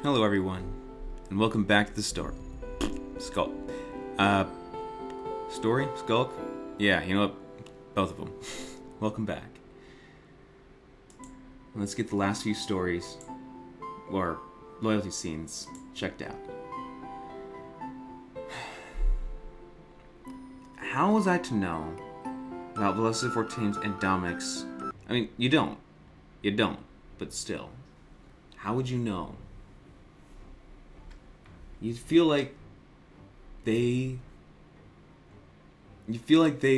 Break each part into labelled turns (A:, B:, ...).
A: Hello everyone, and welcome back to the story. Skulk. Story? Skulk? Yeah, you know what? Both of them. Welcome back. Let's get the last few stories, or loyalty scenes, checked out. How was I to know about Velocity 14's and Dominic's? I mean, you don't, but still. How would you know? You feel like they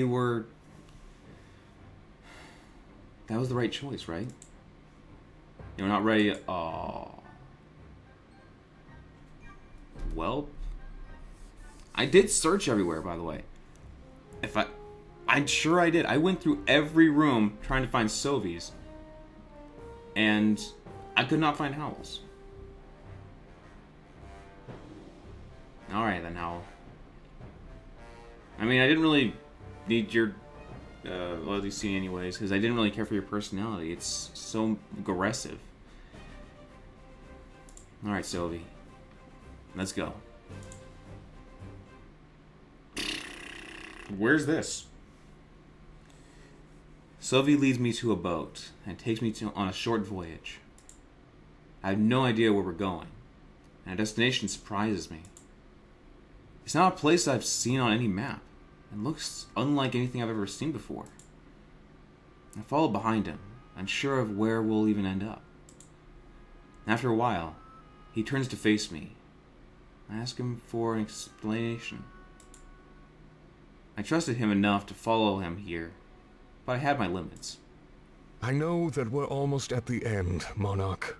A: were... That was the right choice, right? You're not ready... Well... I did search everywhere, by the way. I'm sure I did. I went through every room trying to find Sovi's. And I could not find Howell's. Alright then, Howell. I mean, I didn't really need your loyalty scene anyways, because I didn't really care for your personality. It's so aggressive. Alright, Sylvie. Let's go. Where's this? Sylvie leads me to a boat and takes me on a short voyage. I have no idea where we're going, and our destination surprises me. It's not a place I've seen on any map, and looks unlike anything I've ever seen before. I follow behind him, unsure of where we'll even end up. After a while, he turns to face me. I ask him for an explanation. I trusted him enough to follow him here, but I had my limits.
B: I know that we're almost at the end, Monarch.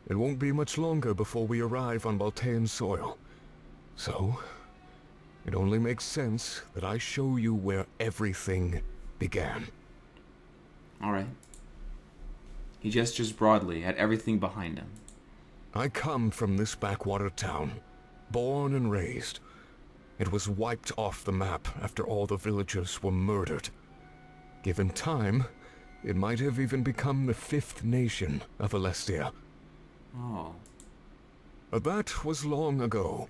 B: It won't be much longer before we arrive on Baltean soil. So, it only makes sense that I show you where everything began.
A: Alright. He gestures broadly at everything behind him.
B: I come from this backwater town, born and raised. It was wiped off the map after all the villagers were murdered. Given time, it might have even become the 5th nation of Alestia.
A: Oh.
B: But that was long ago,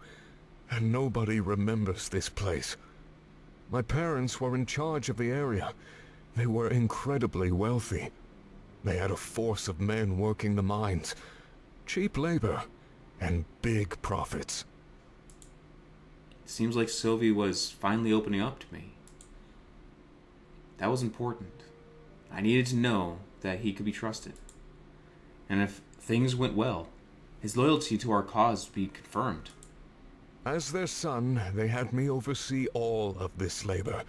B: and nobody remembers this place. My parents were in charge of the area. They were incredibly wealthy. They had a force of men working the mines, cheap labor, and big profits.
A: It seems like Sylvie was finally opening up to me. That was important. I needed to know that he could be trusted. And if things went well, his loyalty to our cause would be confirmed.
B: As their son, they had me oversee all of this labor.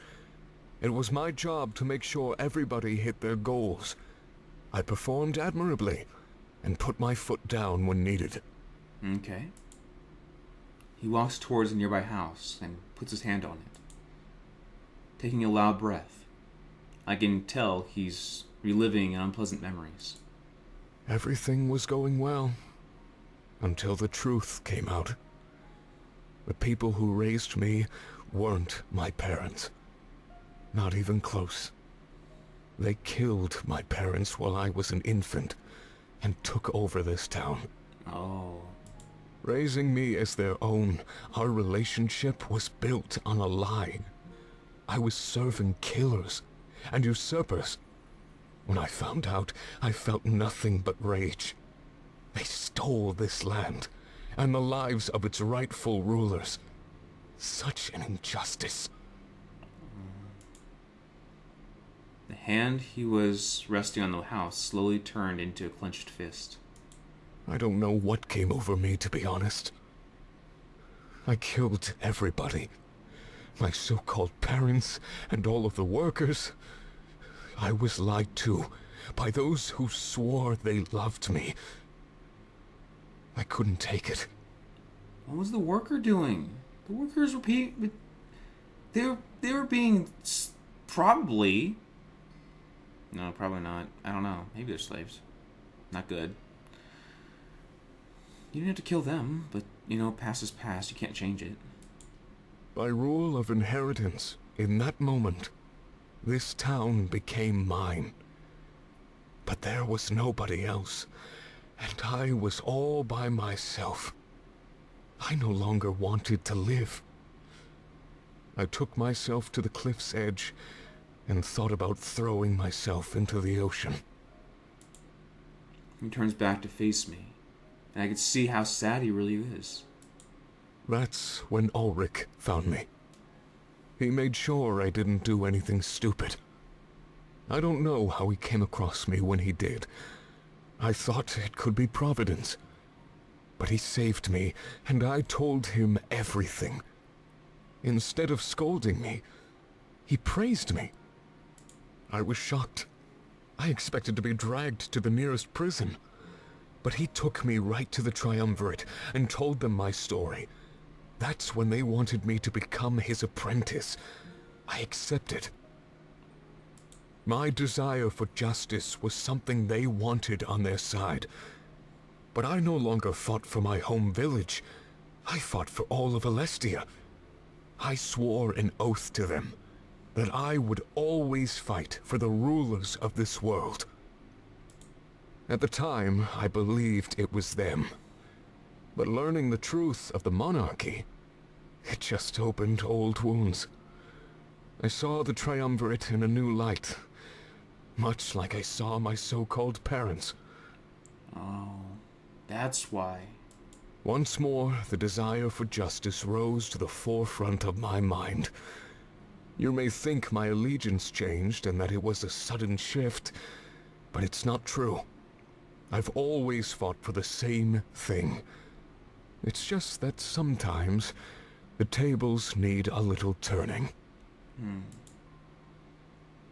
B: It was my job to make sure everybody hit their goals. I performed admirably, and put my foot down when needed.
A: Okay. He walks towards a nearby house and puts his hand on it. Taking a loud breath, I can tell he's reliving unpleasant memories.
B: Everything was going well, until the truth came out. The people who raised me weren't my parents. Not even close. They killed my parents while I was an infant and took over this town.
A: Oh.
B: Raising me as their own, our relationship was built on a lie. I was serving killers and usurpers. When I found out, I felt nothing but rage. They stole this land and the lives of its rightful rulers. Such an injustice.
A: The hand he was resting on the house slowly turned into a clenched fist.
B: I don't know what came over me, to be honest. I killed everybody. My so-called parents and all of the workers. I was lied to by those who swore they loved me. I couldn't take it.
A: What was the worker doing? The workers were they were being probably... No, probably not. I don't know. Maybe they're slaves. Not good. You didn't have to kill them, but, past is past. You can't change it.
B: By rule of inheritance, in that moment, this town became mine. But there was nobody else, and I was all by myself. I no longer wanted to live. I took myself to the cliff's edge and thought about throwing myself into the ocean.
A: He turns back to face me, and I could see how sad he really is.
B: That's when Ulrich found me. He made sure I didn't do anything stupid. I don't know how he came across me when he did. I thought it could be Providence. But he saved me, and I told him everything. Instead of scolding me, he praised me. I was shocked. I expected to be dragged to the nearest prison. But he took me right to the Triumvirate and told them my story. That's when they wanted me to become his apprentice. I accepted. My desire for justice was something they wanted on their side. But I no longer fought for my home village. I fought for all of Alestia. I swore an oath to them that I would always fight for the rulers of this world. At the time, I believed it was them. But learning the truth of the monarchy, it just opened old wounds. I saw the Triumvirate in a new light, much like I saw my so-called parents.
A: Oh, that's why.
B: Once more, the desire for justice rose to the forefront of my mind. You may think my allegiance changed and that it was a sudden shift, but it's not true. I've always fought for the same thing. It's just that sometimes the tables need a little turning.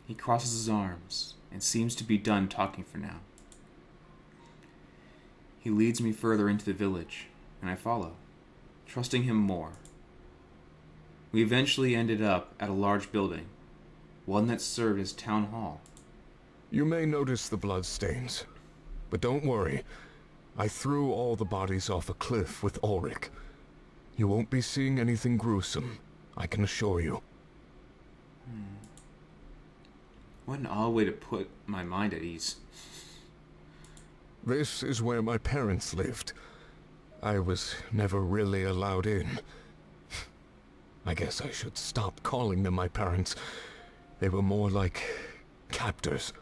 A: He crosses his arms and seems to be done talking for now. He leads me further into the village, and I follow, trusting him more. We eventually ended up at a large building, one that served as town hall.
B: You may notice the bloodstains, but don't worry. I threw all the bodies off a cliff with Ulrich. You won't be seeing anything gruesome, I can assure you.
A: What an odd way to put my mind at ease.
B: This is where my parents lived. I was never really allowed in. I guess I should stop calling them my parents. They were more like captors.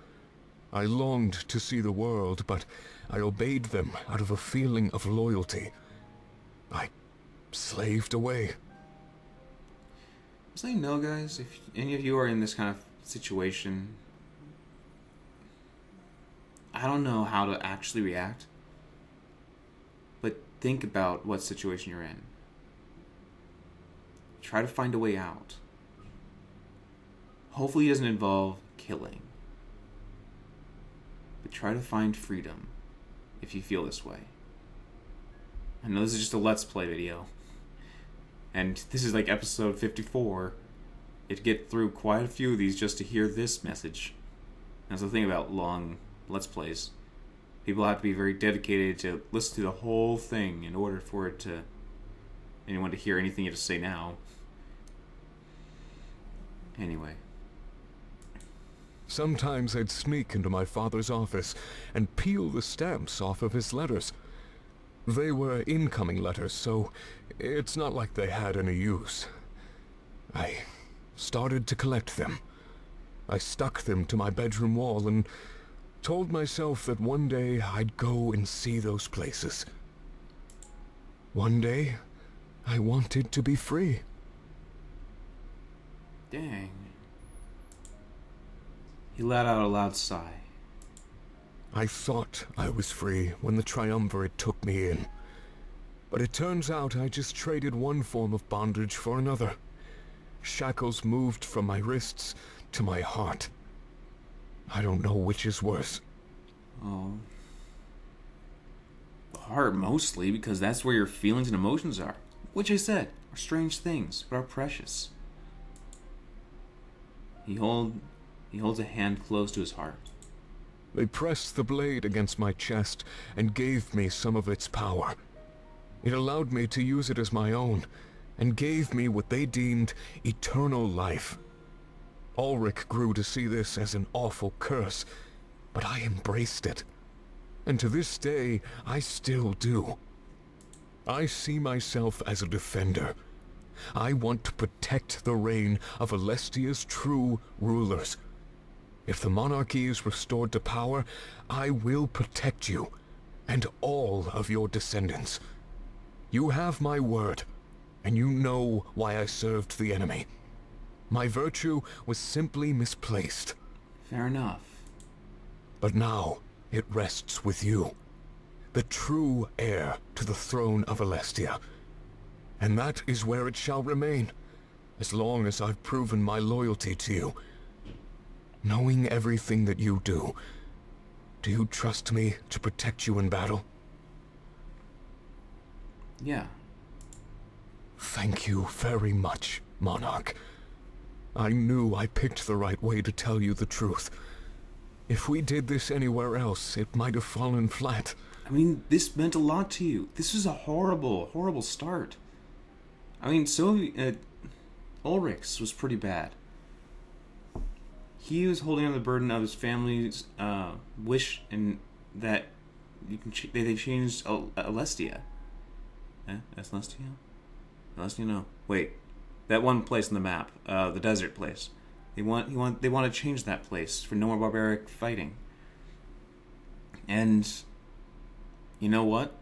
B: I longed to see the world, but I obeyed them out of a feeling of loyalty. I slaved away.
A: Just let you know, guys, if any of you are in this kind of situation, I don't know how to actually react, but think about what situation you're in. Try to find a way out. Hopefully it doesn't involve killing, but try to find freedom if you feel this way. I know this is just a Let's Play video, and this is like episode 54. It'd get through quite a few of these just to hear this message. That's the thing about long Let's Plays. People have to be very dedicated to listen to the whole thing in order for it to anyone to hear anything you have to say now. Anyway.
B: Sometimes I'd sneak into my father's office and peel the stamps off of his letters. They were incoming letters, so it's not like they had any use. I started to collect them. I stuck them to my bedroom wall and told myself that one day I'd go and see those places. One day, I wanted to be free.
A: Dang. He let out a loud sigh.
B: I thought I was free when the Triumvirate took me in. But it turns out I just traded one form of bondage for another. Shackles moved from my wrists to my heart. I don't know which is worse.
A: Oh. Heart mostly, because that's where your feelings and emotions are. Which I said, are strange things, but are precious. He holds a hand close to his heart.
B: They pressed the blade against my chest and gave me some of its power. It allowed me to use it as my own, and gave me what they deemed eternal life. Ulrich grew to see this as an awful curse, but I embraced it. And to this day, I still do. I see myself as a defender. I want to protect the reign of Alestia's true rulers. If the monarchy is restored to power, I will protect you, and all of your descendants. You have my word, and you know why I served the enemy. My virtue was simply misplaced.
A: Fair enough.
B: But now it rests with you, the true heir to the throne of Alestia. And that is where it shall remain, as long as I've proven my loyalty to you. Knowing everything that you do you trust me to protect you in battle?
A: Yeah.
B: Thank you very much, Monarch. I knew I picked the right way to tell you the truth. If we did this anywhere else, it might have fallen flat.
A: I mean, this meant a lot to you. This was a horrible, horrible start. I mean, Ulrich's was pretty bad. He was holding on the burden of his family's wish, and that they changed Alestia. That's Alestia? Alestia, no. Wait, that one place on the map, the desert place. They want to change that place for no more barbaric fighting. And you know what?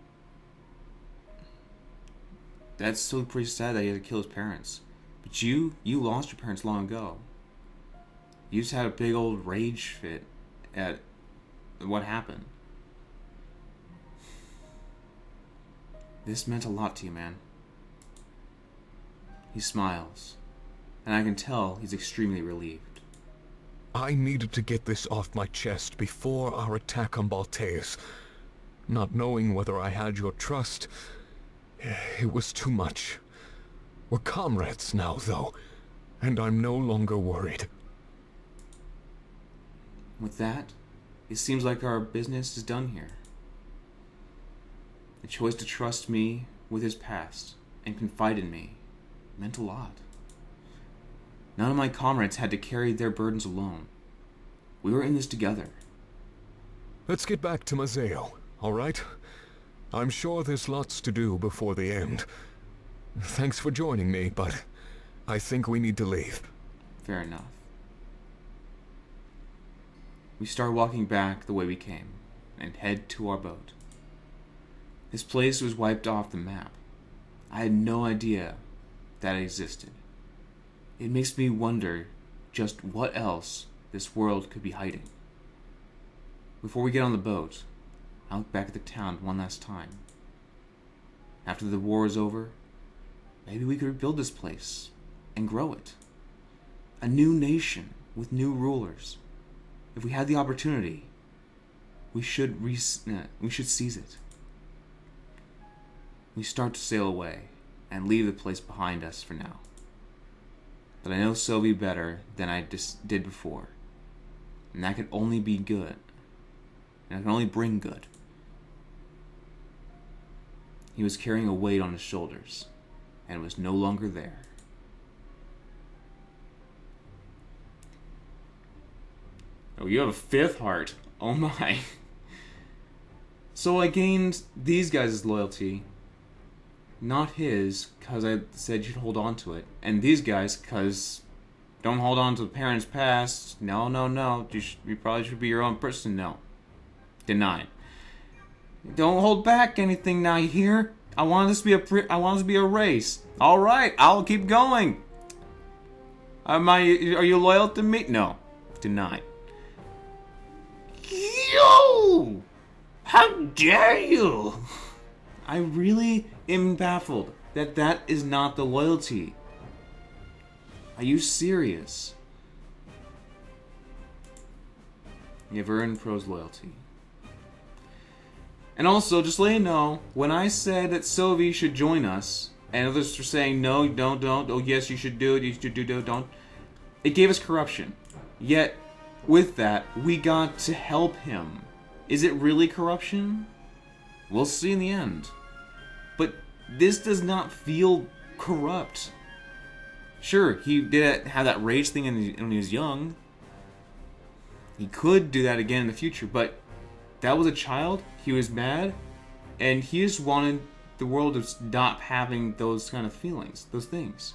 A: That's still pretty sad that he had to kill his parents. But you lost your parents long ago. You just had a big old rage fit at what happened. This meant a lot to you, man. He smiles, and I can tell he's extremely relieved.
B: I needed to get this off my chest before our attack on Balteus. Not knowing whether I had your trust, it was too much. We're comrades now, though, and I'm no longer worried.
A: With that, it seems like our business is done here. The choice to trust me with his past and confide in me meant a lot. None of my comrades had to carry their burdens alone. We were in this together.
B: Let's get back to Mazeo, all right? I'm sure there's lots to do before the end. Thanks for joining me, but I think we need to leave.
A: Fair enough. We start walking back the way we came and head to our boat. This place was wiped off the map. I had no idea that it existed. It makes me wonder just what else this world could be hiding. Before we get on the boat, I look back at the town one last time. After the war is over, maybe we could rebuild this place and grow it. A new nation with new rulers. If we had the opportunity, we should seize it. We start to sail away and leave the place behind us for now. But I know Sylvie better than I did before, and that could only be good, and it can only bring good. He was carrying a weight on his shoulders, and it was no longer there. Oh, you have a fifth heart. Oh my. So I gained these guys' loyalty. Not his, because I said you'd hold on to it. And these guys, because don't hold on to the parents' past. No. You probably should be your own person. No. Denied. Don't hold back anything now, you hear? I want this to be a race. All right, I'll keep going. Are you loyal to me? No. Denied. Yo! How dare you! I really am baffled that is not the loyalty. Are you serious? You've earned Pro's loyalty. And also, just let you know, when I said that Sylvie should join us, and others were saying, no, don't, oh yes, you should do it, you should do, don't, it gave us corruption. Yet, with that, we got to help him. Is it really corruption? We'll see in the end. But this does not feel corrupt. Sure, he did have that rage thing when he was young. He could do that again in the future, but that was a child. He was mad, and he just wanted the world to stop having those kind of feelings, those things.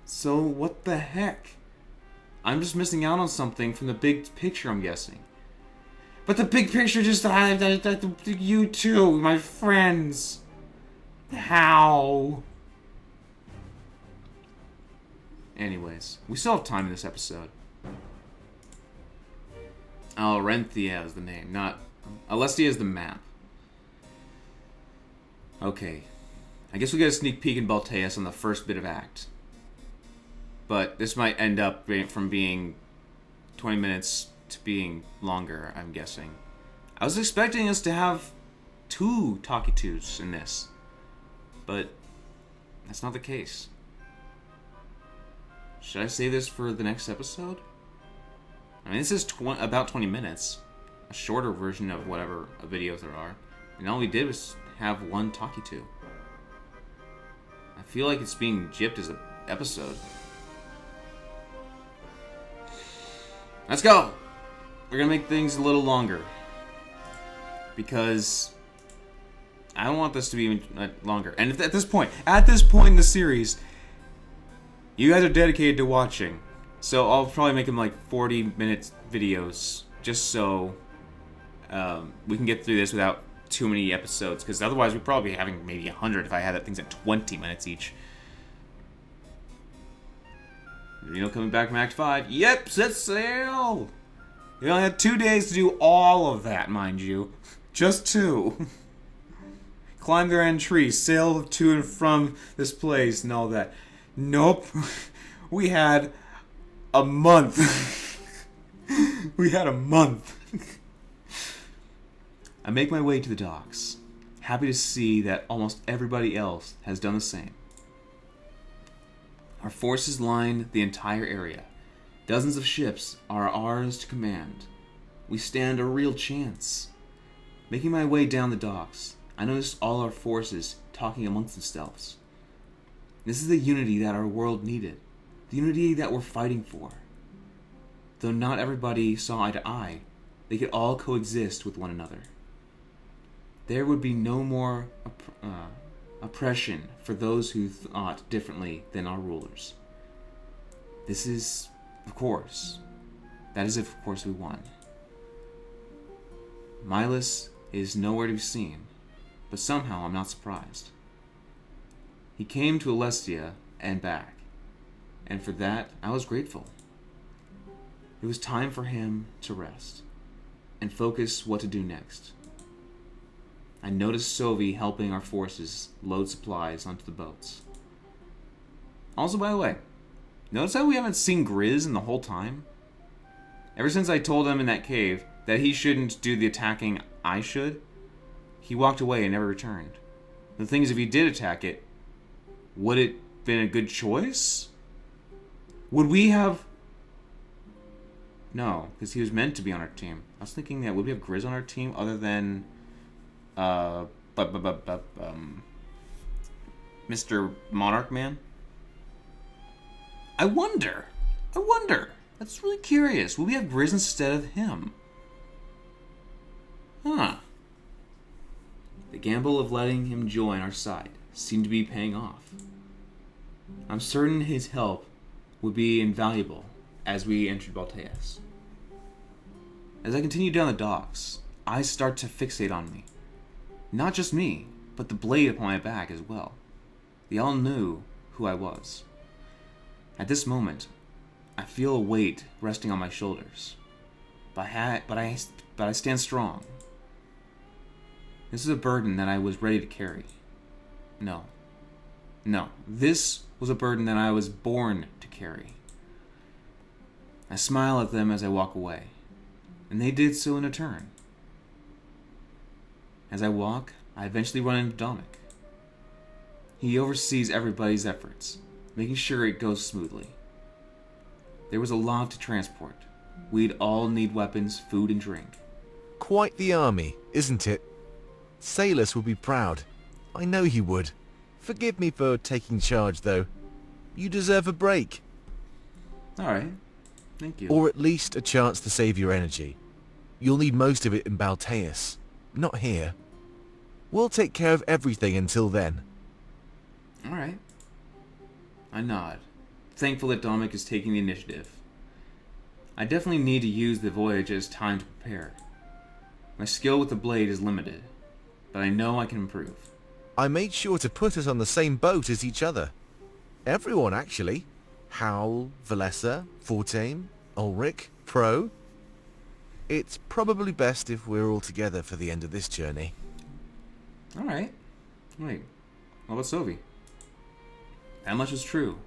A: So what the heck? I'm just missing out on something from the big picture, I'm guessing. But the big picture just you two, my friends. How? Anyways, we still have time in this episode. Arenthia is the name, not... Alestia is the map. Okay. I guess we get a sneak peek in Balteus on the first bit of act. But this might end up from being 20 minutes to being longer, I'm guessing. I was expecting us to have 2 Talkie 2s in this. But that's not the case. Should I save this for the next episode? I mean, this is about 20 minutes. A shorter version of whatever videos there are. And all we did was have 1 Talkie 2. I feel like it's being gypped as an episode. Let's go! We're gonna make things a little longer. Because I don't want this to be longer. And if at this point in the series, you guys are dedicated to watching. So I'll probably make them like 40-minute videos. Just so we can get through this without too many episodes. Because otherwise we'd probably be having maybe 100 if I had that things at 20 minutes each. Coming back from Act 5. Yep, set sail! We only had 2 days to do all of that, mind you. Just 2. Climb their end tree, sail to and from this place, and all that. Nope. We had a month. We had a month. I make my way to the docks, happy to see that almost everybody else has done the same. Our forces line the entire area. Dozens of ships are ours to command. We stand a real chance. Making my way down the docks, I noticed all our forces talking amongst themselves. This is the unity that our world needed. The unity that we're fighting for. Though not everybody saw eye to eye, they could all coexist with one another. There would be no more oppression for those who thought differently than our rulers. This is, of course, we won. Milas is nowhere to be seen, but somehow I'm not surprised. He came to Alestia and back, and for that I was grateful. It was time for him to rest and focus what to do next. I noticed Sovi helping our forces load supplies onto the boats. Also, by the way, notice how we haven't seen Grizz in the whole time? Ever since I told him in that cave that he shouldn't do the attacking I should, he walked away and never returned. The thing is, if he did attack it, would it have been a good choice? Would we have... No, because he was meant to be on our team. I was thinking that would we have Grizz on our team other than... Mr. Monarch Man? I wonder. That's really curious. Will we have Grizz instead of him? Huh. The gamble of letting him join our side seemed to be paying off. I'm certain his help would be invaluable as we entered Balteus. As I continue down the docks, eyes start to fixate on me. Not just me, but the blade upon my back as well. They all knew who I was. At this moment, I feel a weight resting on my shoulders. But I stand strong. This is a burden that I was ready to carry. No. This was a burden that I was born to carry. I smile at them as I walk away, and they did so in turn. As I walk, I eventually run into Dominic. He oversees everybody's efforts, making sure it goes smoothly. There was a lot to transport. We'd all need weapons, food, and drink.
C: Quite the army, isn't it? Salus would be proud. I know he would. Forgive me for taking charge, though. You deserve a break.
A: Alright. Thank you.
C: Or at least a chance to save your energy. You'll need most of it in Balteus, not here. We'll take care of everything until then.
A: Alright. I nod, thankful that Dominic is taking the initiative. I definitely need to use the voyage as time to prepare. My skill with the blade is limited, but I know I can improve.
C: I made sure to put us on the same boat as each other. Everyone, actually. Howl, Valessa, Fortame, Ulrich, Pro. It's probably best if we're all together for the end of this journey.
A: Alright. Wait, what about Sylvie? That much is true.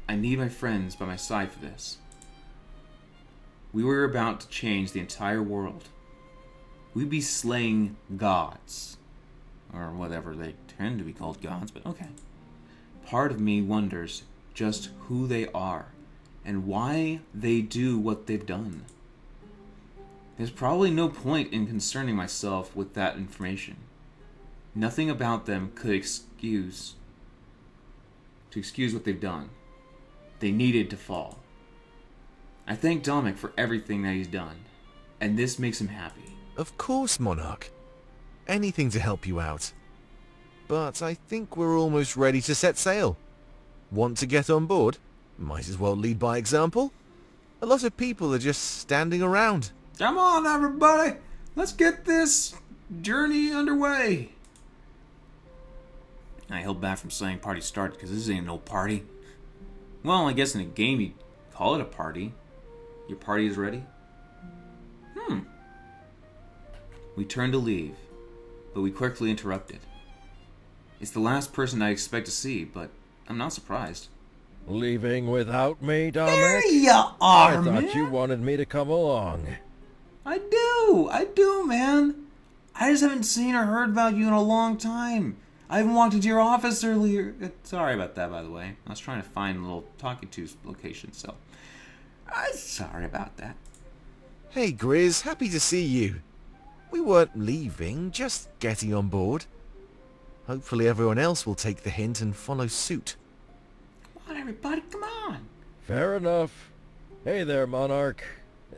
A: I need my friends by my side for this. We were about to change the entire world. We'd be slaying gods. Or whatever they tend to be called gods, but okay. Part of me wonders just who they are and why they do what they've done. There's probably no point in concerning myself with that information. Nothing about them could excuse what they've done. They needed to fall. I thank Dominic for everything that he's done, and this makes him happy.
C: Of course, Monarch. Anything to help you out. But I think we're almost ready to set sail. Want to get on board? Might as well lead by example. A lot of people are just standing around.
A: Come on, everybody! Let's get this journey underway! I held back from saying party started because this ain't no party. Well, I guess in a game you call it a party. Your party is ready? We turned to leave, but we quickly interrupted. It's the last person I expect to see, but I'm not surprised.
D: Leaving without me, Dominic?
A: There you are,
D: I
A: man!
D: thought you wanted me to come along.
A: I do, man. I just haven't seen or heard about you in a long time. I even walked into your office earlier. Sorry about that, by the way. I was trying to find a little talking to location, so... sorry about that.
C: Hey Grizz, happy to see you. We weren't leaving, just getting on board. Hopefully everyone else will take the hint and follow suit.
A: Come on, everybody, come on!
D: Fair enough. Hey there, Monarch.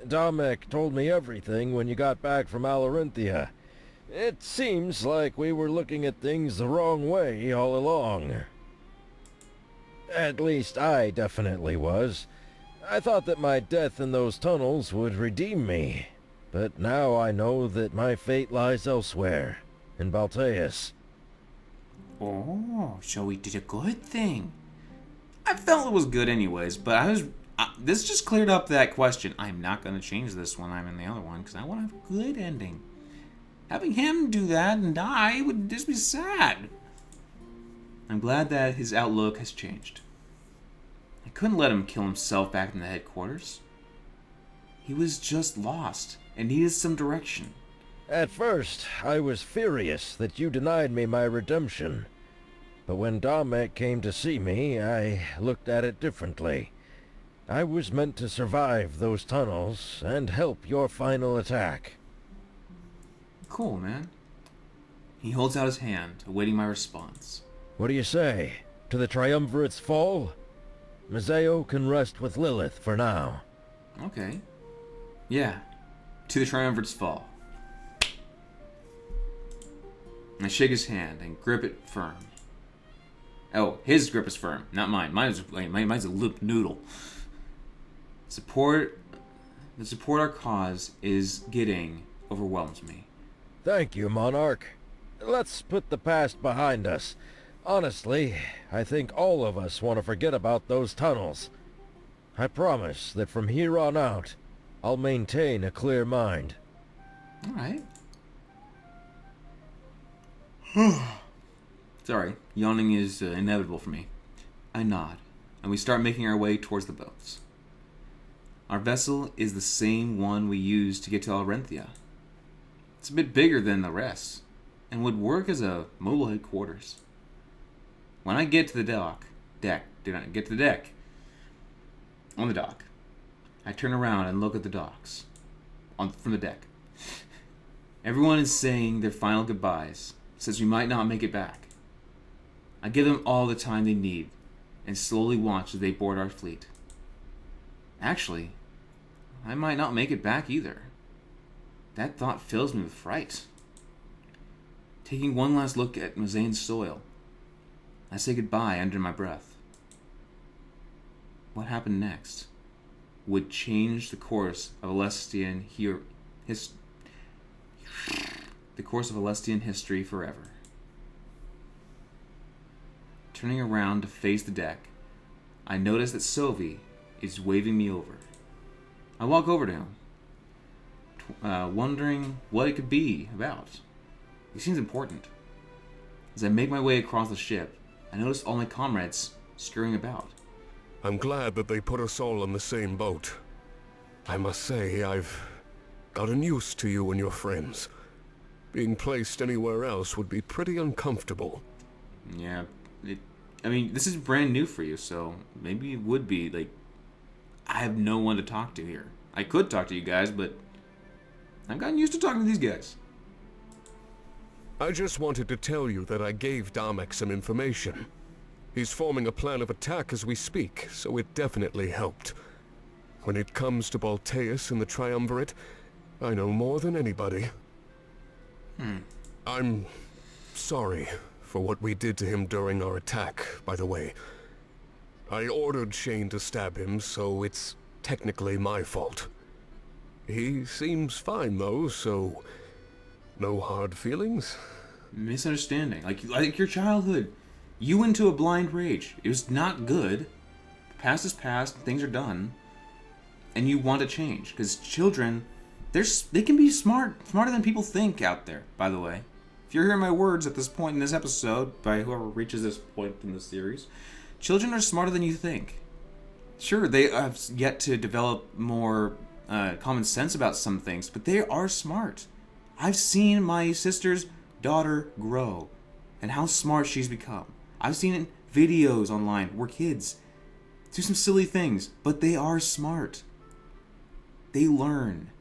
D: Dominic told me everything when you got back from Alarinthia. It seems like we were looking at things the wrong way all along. At least I definitely was. I thought that my death in those tunnels would redeem me. But now I know that my fate lies elsewhere, in Balteus.
A: Oh, so we did a good thing. I felt it was good anyways, but this just cleared up that question. I'm not going to change this when I'm in the other one, because I want to have a good ending. Having him do that and die would just be sad. I'm glad that his outlook has changed. I couldn't let him kill himself back in the headquarters. He was just lost and needed some direction.
D: At first, I was furious that you denied me my redemption. But when Dominic came to see me, I looked at it differently. I was meant to survive those tunnels and help your final attack.
A: Cool, man. He holds out his hand, awaiting my response.
D: What do you say? To the Triumvirate's fall? Mazeo can rest with Lilith for now.
A: Okay. Yeah. To the Triumvirate's fall. I shake his hand and grip it firm. Oh, his grip is firm, not mine. Mine's a loop noodle. The support our cause is getting overwhelms me.
D: Thank you, Monarch. Let's put the past behind us. Honestly, I think all of us want to forget about those tunnels. I promise that from here on out, I'll maintain a clear mind.
A: Alright. Sorry, yawning is inevitable for me. I nod, and we start making our way towards the boats. Our vessel is the same one we used to get to Alarinthia. It's a bit bigger than the rest, and would work as a mobile headquarters. When I get to the on the dock, I turn around and look at the docks, from the deck. Everyone is saying their final goodbyes, since we might not make it back. I give them all the time they need, and slowly watch as they board our fleet. Actually, I might not make it back either. That thought fills me with fright. Taking one last look at Mozane's soil, I say goodbye under my breath. What happened next would change the course of Alestian history forever. Turning around to face the deck, I notice that Sylvie is waving me over. I walk over to him, wondering what it could be about. He seems important. As I make my way across the ship, I notice all my comrades scurrying about.
B: I'm glad that they put us all on the same boat. I must say, I've gotten used to you and your friends. Being placed anywhere else would be pretty uncomfortable.
A: Yeah, this is brand new for you, so maybe it would be, like, I have no one to talk to here. I could talk to you guys, but I've gotten used to talking to these guys.
B: I just wanted to tell you that I gave Damek some information. He's forming a plan of attack as we speak, so it definitely helped. When it comes to Balteus and the Triumvirate, I know more than anybody. I'm sorry for what we did to him during our attack, by the way. I ordered Shane to stab him, so it's technically my fault. He seems fine, though, so no hard feelings?
A: Misunderstanding. Like your childhood. You went into a blind rage. It was not good. The past is past. Things are done. And you want to change. Because children, they can be smarter than people think out there, by the way. If you're hearing my words at this point in this episode, by whoever reaches this point in the series, children are smarter than you think. Sure, they have yet to develop more common sense about some things, but they are smart. I've seen my sister's daughter grow and how smart she's become. I've seen videos online where kids do some silly things, but they are smart. They learn.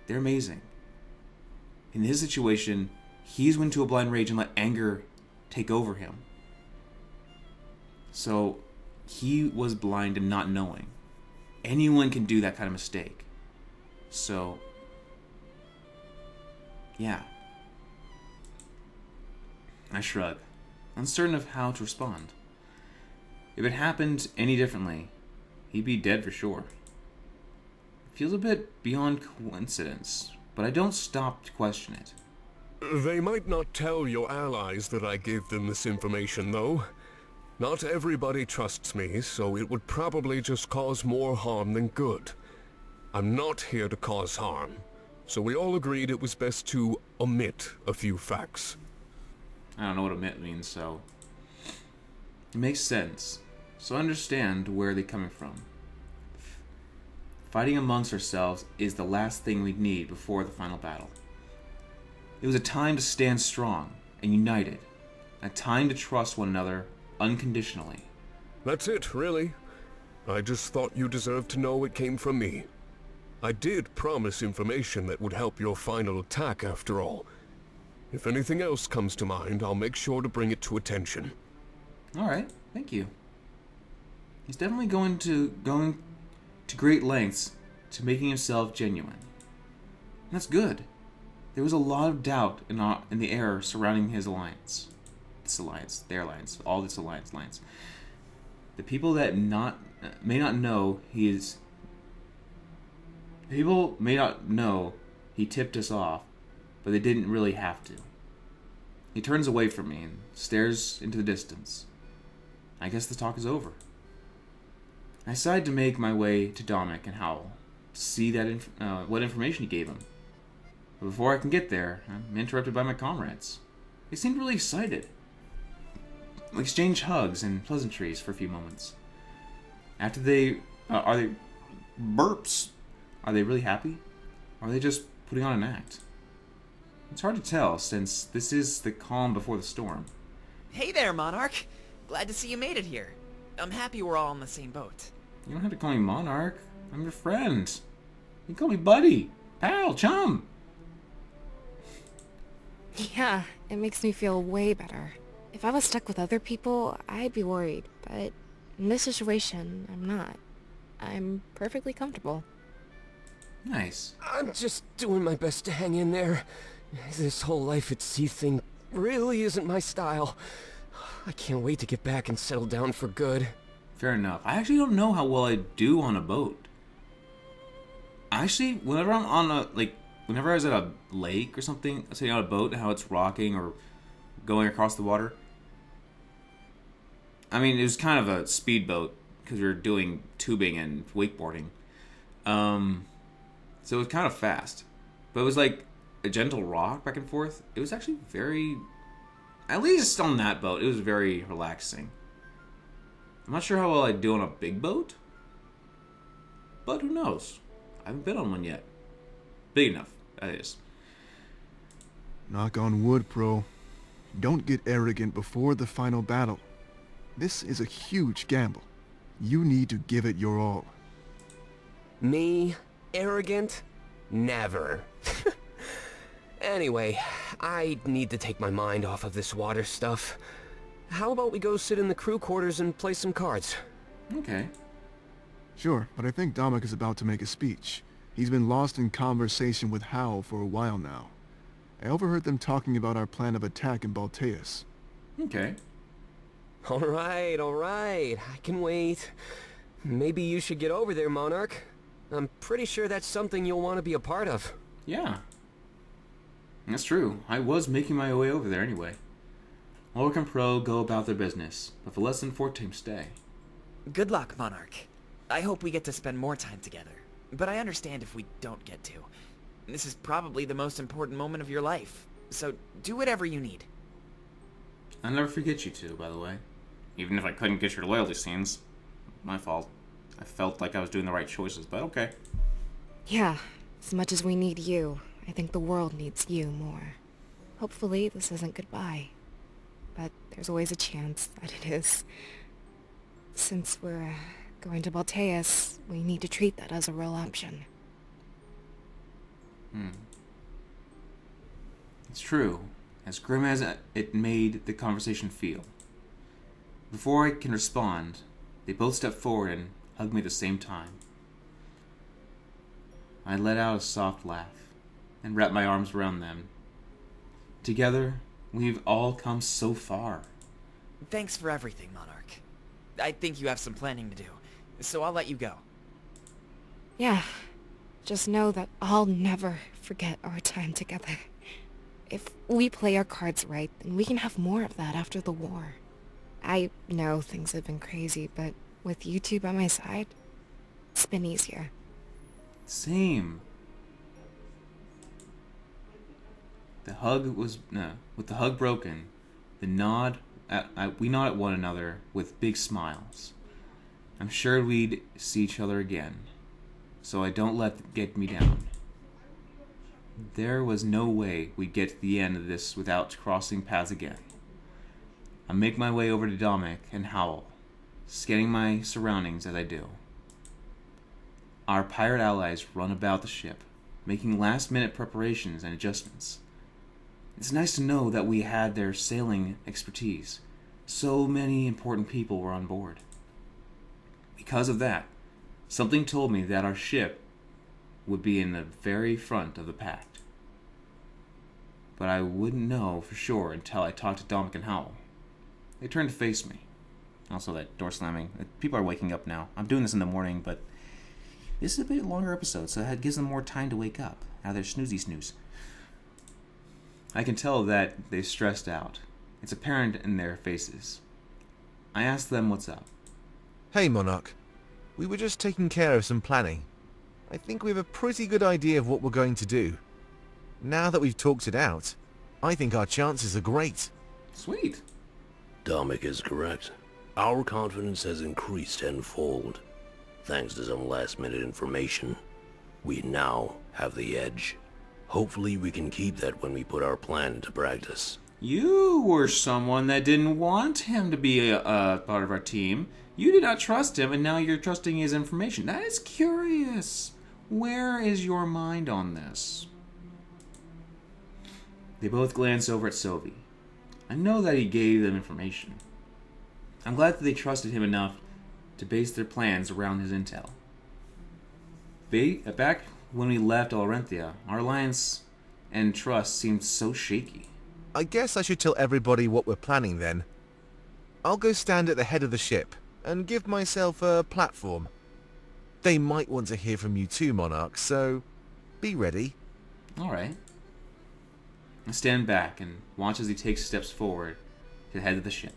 A: They're amazing. In his situation, he's went to a blind rage and let anger take over him. So he was blind and not knowing. Anyone can do that kind of mistake. So, yeah. I shrug, uncertain of how to respond. If it happened any differently, he'd be dead for sure. It feels a bit beyond coincidence, but I don't stop to question it.
B: They might not tell your allies that I gave them this information, though. Not everybody trusts me, so it would probably just cause more harm than good. I'm not here to cause harm, so we all agreed it was best to omit a few facts.
A: I don't know what omit means, so it makes sense. So I understand where they're coming from. Fighting amongst ourselves is the last thing we need before the final battle. It was a time to stand strong and united, a time to trust one another unconditionally.
B: That's it, really. I just thought you deserved to know it came from me. I did promise information that would help your final attack, after all. If anything else comes to mind, I'll make sure to bring it to attention.
A: Alright, thank you. He's definitely going to great lengths to making himself genuine. And that's good. There was a lot of doubt in the air surrounding his alliance. Their alliance, all this alliance. The people that may not know he tipped us off, but they didn't really have to. He turns away from me and stares into the distance. I guess the talk is over. I decide to make my way to Dominic and Howell to see what information he gave him. But before I can get there, I'm interrupted by my comrades. They seemed really excited. We exchange hugs and pleasantries for a few moments. After are they burps? Are they really happy? Or are they just putting on an act? It's hard to tell, since this is the calm before the storm.
E: Hey there, Monarch. Glad to see you made it here. I'm happy we're all on the same boat.
A: You don't have to call me Monarch. I'm your friend. You can call me Buddy, pal, chum.
F: Yeah, it makes me feel way better. If I was stuck with other people, I'd be worried, but in this situation, I'm not. I'm perfectly comfortable.
A: Nice.
G: I'm just doing my best to hang in there. This whole life at sea thing really isn't my style. I can't wait to get back and settle down for good.
A: Fair enough. I actually don't know how well I do on a boat. Actually, whenever I'm on whenever I was at a lake or something, sitting on a boat, and how it's rocking or going across the water. I mean, it was kind of a speedboat because we were doing tubing and wakeboarding. So it was kind of fast. But it was like a gentle rock back and forth. It was actually very, at least on that boat, it was very relaxing. I'm not sure how well I'd do on a big boat. But who knows? I haven't been on one yet. Big enough, that is.
H: Knock on wood, Pro. Don't get arrogant before the final battle. This is a huge gamble. You need to give it your all.
G: Me? Arrogant? Never. Anyway, I need to take my mind off of this water stuff. How about we go sit in the crew quarters and play some cards?
A: Okay.
H: Sure, but I think Dominic is about to make a speech. He's been lost in conversation with Hal for a while now. I overheard them talking about our plan of attack in Balteus.
A: Okay.
G: Alright, I can wait. Maybe you should get over there, Monarch. I'm pretty sure that's something you'll want to be a part of.
A: Yeah. That's true. I was making my way over there anyway. Ulrich and Pro go about their business, but for less than 14 stay.
E: Good luck, Monarch. I hope we get to spend more time together. But I understand if we don't get to. This is probably the most important moment of your life. So do whatever you need.
A: I'll never forget you two, by the way. Even if I couldn't get your loyalty scenes. My fault. I felt like I was doing the right choices, but okay.
F: Yeah, as much as we need you, I think the world needs you more. Hopefully this isn't goodbye. But there's always a chance that it is. Since we're going to Balteus, we need to treat that as a real option.
A: It's true, as grim as it made the conversation feel. Before I can respond, they both step forward and hug me at the same time. I let out a soft laugh and wrap my arms around them. Together, we've all come so far.
E: Thanks for everything, Monarch. I think you have some planning to do, so I'll let you go.
F: Yeah, just know that I'll never forget our time together. If we play our cards right, then we can have more of that after the war. I know things have been crazy, but with you two by my side, it's been easier.
A: Same. With the hug broken, we nod at one another with big smiles. I'm sure we'd see each other again, so I don't let it get me down. There was no way we'd get to the end of this without crossing paths again. I make my way over to Dominic and Howell, scanning my surroundings as I do. Our pirate allies run about the ship, making last-minute preparations and adjustments. It's nice to know that we had their sailing expertise. So many important people were on board. Because of that, something told me that our ship would be in the very front of the pact. But I wouldn't know for sure until I talked to Dominic and Howell. They turned to face me. Also, that door slamming. People are waking up now. I'm doing this in the morning, but this is a bit longer episode, so it gives them more time to wake up out of their snoozy snooze. I can tell that they're stressed out. It's apparent in their faces. I asked them what's up.
C: Hey, Monarch. We were just taking care of some planning. I think we have a pretty good idea of what we're going to do. Now that we've talked it out, I think our chances are great.
A: Sweet.
I: Dominic is correct. Our confidence has increased tenfold. Thanks to some last-minute information, we now have the edge. Hopefully we can keep that when we put our plan into practice.
A: You were someone that didn't want him to be a part of our team. You did not trust him, and now you're trusting his information. That is curious. Where is your mind on this? They both glance over at Sylvie. I know that he gave them information. I'm glad that they trusted him enough to base their plans around his intel. Back when we left Laurentia, our alliance and trust seemed so shaky.
C: I guess I should tell everybody what we're planning then. I'll go stand at the head of the ship and give myself a platform. They might want to hear from you too, Monarch, so be ready.
A: Alright. I stand back and watch as he takes steps forward to the head of the ship.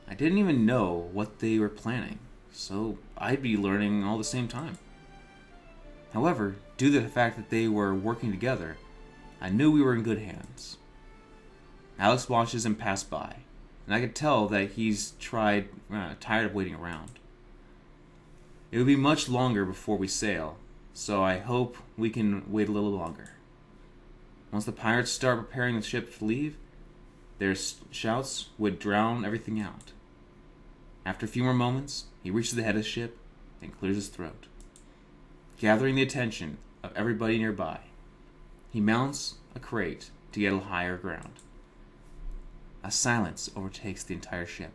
A: I didn't even know what they were planning, so I'd be learning all the same time. However, due to the fact that they were working together, I knew we were in good hands. Alex watches him pass by, and I could tell that he's tired of waiting around. It will be much longer before we sail, so I hope we can wait a little longer. Once the pirates start preparing the ship to leave, their shouts would drown everything out. After a few more moments, he reaches the head of the ship and clears his throat. Gathering the attention of everybody nearby, he mounts a crate to get a higher ground. A silence overtakes the entire ship,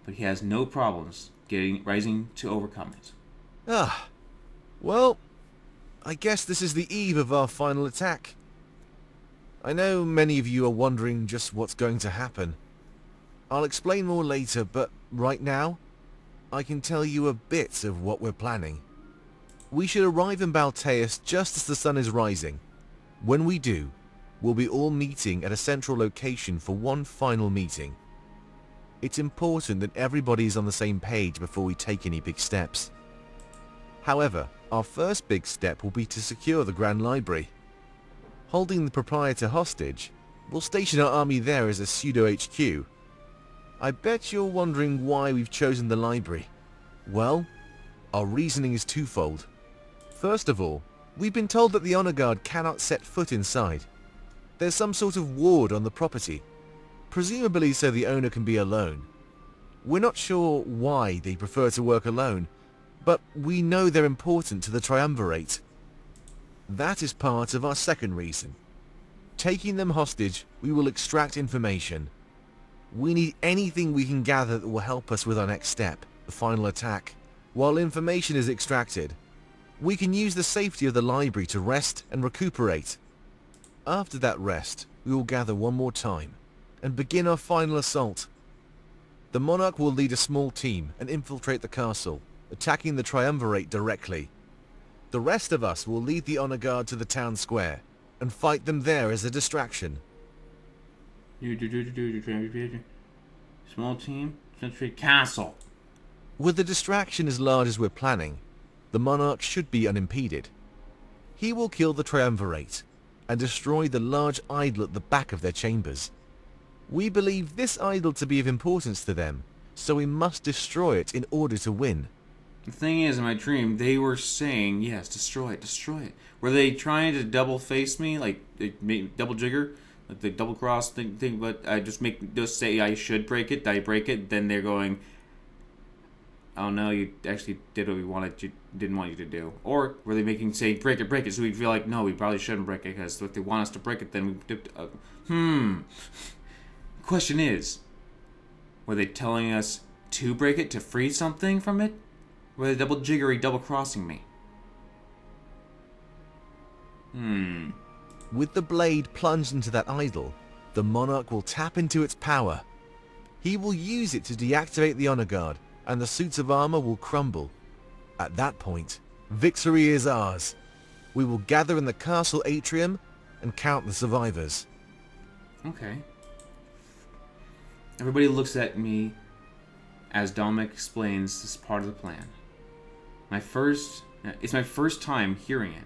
A: but he has no problems rising to overcome it.
C: Well, I guess this is the eve of our final attack. I know many of you are wondering just what's going to happen. I'll explain more later, but right now, I can tell you a bit of what we're planning. We should arrive in Balteus just as the sun is rising. When we do, we'll be all meeting at a central location for one final meeting. It's important that everybody is on the same page before we take any big steps. However, our first big step will be to secure the Grand Library. Holding the proprietor hostage, we'll station our army there as a pseudo-HQ. I bet you're wondering why we've chosen the library. Well, our reasoning is twofold. First of all, we've been told that the Honor Guard cannot set foot inside. There's some sort of ward on the property, presumably so the owner can be alone. We're not sure why they prefer to work alone, but we know they're important to the Triumvirate. That is part of our second reason. Taking them hostage, we will extract information. We need anything we can gather that will help us with our next step, the final attack. While information is extracted, we can use the safety of the library to rest and recuperate. After that rest, we will gather one more time and begin our final assault. The Monarch will lead a small team and infiltrate the castle, attacking the Triumvirate directly. The rest of us will lead the Honor Guard to the town square and fight them there as a distraction.
A: Small team, Century Castle.
C: With the distraction as large as we're planning, the Monarch should be unimpeded. He will kill the Triumvirate and destroy the large idol at the back of their chambers. We believe this idol to be of importance to them, so we must destroy it in order to win.
A: The thing is, in my dream, they were saying, yes, destroy it, destroy it. Were they trying to double face me, like double jigger, like the double cross thing? But I just say I should break it. I break it, then they're going, oh no, you actually did what we didn't want you to do. Or were they say break it, so we feel like no, we probably shouldn't break it because if they want us to break it, then we Question is, were they telling us to break it to free something from it? Were they double crossing me?
C: With the blade plunged into that idol, the Monarch will tap into its power. He will use it to deactivate the Honor Guard, and the suits of armor will crumble. At that point, victory is ours. We will gather in the castle atrium and count the survivors.
A: Okay. Everybody looks at me as Dominic explains this part of the plan. It's my first time hearing it,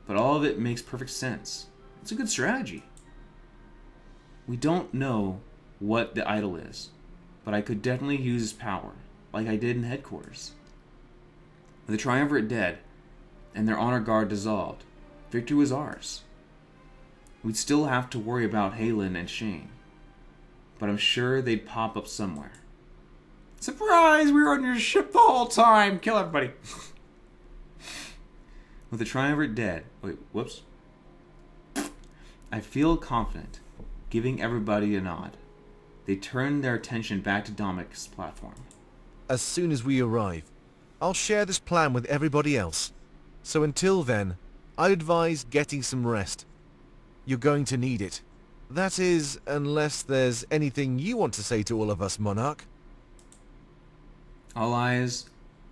A: but all of it makes perfect sense. It's a good strategy. We don't know what the idol is, but I could definitely use his power, like I did in headquarters. With the Triumvirate dead, and their Honor Guard dissolved, victory was ours. We'd still have to worry about Halen and Shane, but I'm sure they'd pop up somewhere. Surprise! We were on your ship the whole time! Kill everybody! With the Triumvirate dead... I feel confident, giving everybody a nod. They turn their attention back to Dominic's platform.
C: As soon as we arrive, I'll share this plan with everybody else. So until then, I'd advise getting some rest. You're going to need it. That is, unless there's anything you want to say to all of us, Monarch.
A: All eyes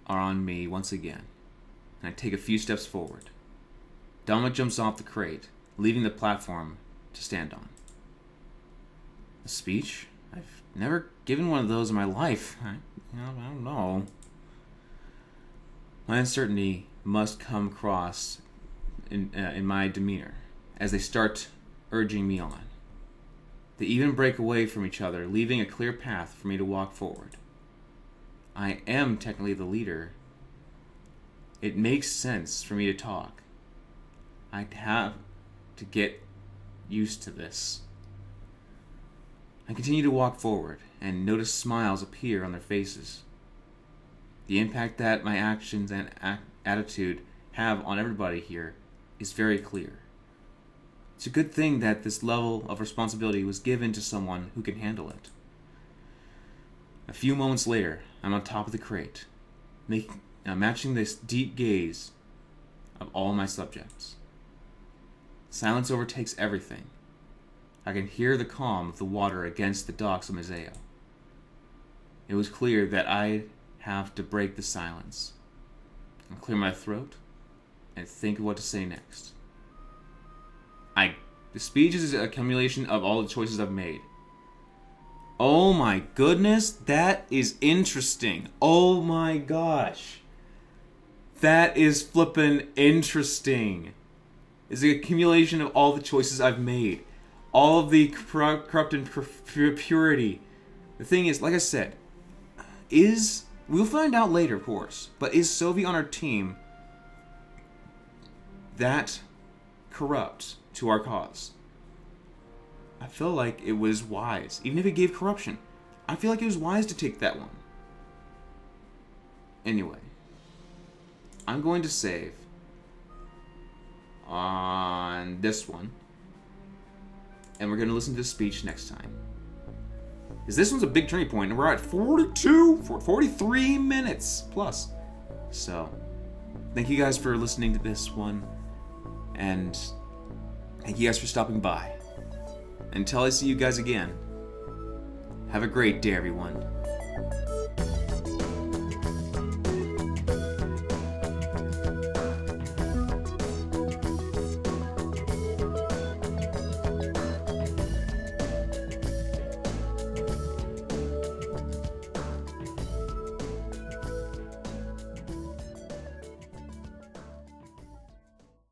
A: are on me once again, and I take a few steps forward. Dama jumps off the crate, leaving the platform to stand on. A speech? I've never given one of those in my life. I don't know. My uncertainty must come across in my demeanor as they start urging me on. They even break away from each other, leaving a clear path for me to walk forward. I am technically the leader. It makes sense for me to talk. I'd have to get used to this. I continue to walk forward and notice smiles appear on their faces. The impact that my actions and attitude have on everybody here is very clear. It's a good thing that this level of responsibility was given to someone who can handle it. A few moments later, I'm on top of the crate, matching this deep gaze of all my subjects. Silence overtakes everything. I can hear the calm of the water against the docks of Mazeo. It was clear that I'd have to break the silence. I'll clear my throat and think of what to say next. The speech is an accumulation of all the choices I've made. Oh my goodness, that is interesting. Oh my gosh. That is flippin' interesting. It's an accumulation of all the choices I've made. All of the corrupt and purity. The thing is, like I said, we'll find out later, of course, but is Sylvie on our team that corrupt to our cause? I feel like it was wise, even if it gave corruption. I feel like it was wise to take that one. Anyway, I'm going to save on this one, and we're going to listen to the speech next time. Because this one's a big turning point, and we're at 43 minutes plus. So, thank you guys for listening to this one, and thank you guys for stopping by. Until I see you guys again, have a great day, everyone.